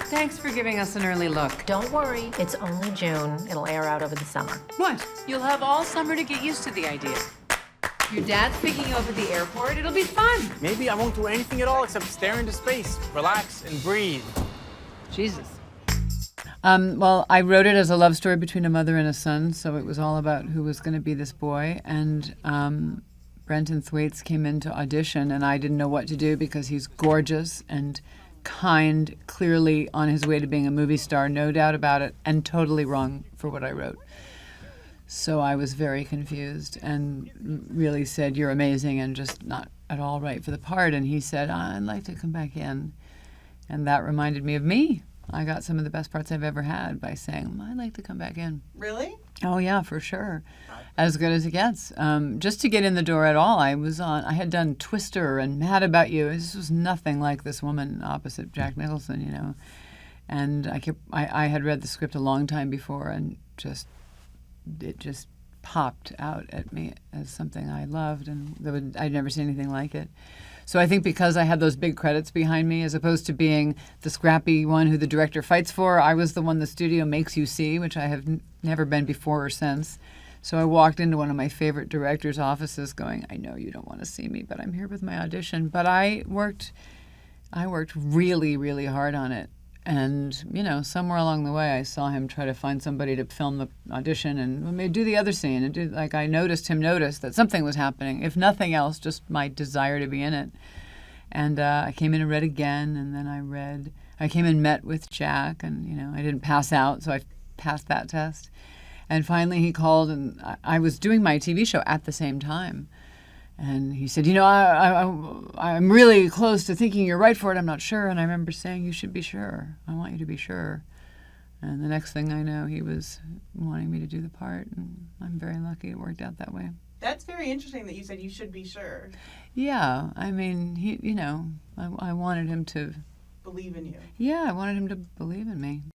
Thanks for giving us an early look. Don't worry, it's only June. It'll air out over the summer. What? You'll have all summer to get used to the idea. Your dad's picking you up at the airport. It'll be fun. Maybe I won't do anything at all except stare into space, relax, and breathe. Jesus. Well, I wrote it as a love story between a mother and a son, so it was all about who was going to be this boy. And Brenton Thwaites came in to audition, and I didn't know what to do because he's gorgeous and kind, clearly on his way to being a movie star, no doubt about it, and totally wrong for what I wrote. So I was very confused and really said, "You're amazing," and just not at all right for the part. And he said, "I'd like to come back in." And that reminded me of me. I got some of the best parts I've ever had by saying, "I'd like to come back in." Really? Oh yeah, for sure. As good as it gets. Just to get in the door at all, I had done Twister and Mad About You. This was nothing like this woman opposite Jack Nicholson, you know. And I had read the script a long time before, and it just popped out at me as something I loved, and I'd never seen anything like it. So I think because I had those big credits behind me, as opposed to being the scrappy one who the director fights for, I was the one the studio makes you see, which I have never been before or since. So I walked into one of my favorite directors' offices going, "I know you don't want to see me, but I'm here with my audition." But I worked really, really hard on it. And, you know, somewhere along the way, I saw him try to find somebody to film the audition and maybe do the other scene. And I noticed him notice that something was happening. If nothing else, just my desire to be in it. And I came in and read again, and then I came and met with Jack, and, you know, I didn't pass out, so I passed that test. And finally he called, and I was doing my TV show at the same time. And he said, "You know, I'm really close to thinking you're right for it. I'm not sure." And I remember saying, "You should be sure. I want you to be sure." And the next thing I know, he was wanting me to do the part. And I'm very lucky it worked out that way. That's very interesting that you said you should be sure. Yeah. I mean, I wanted him to Believe in you. Yeah, I wanted him to believe in me.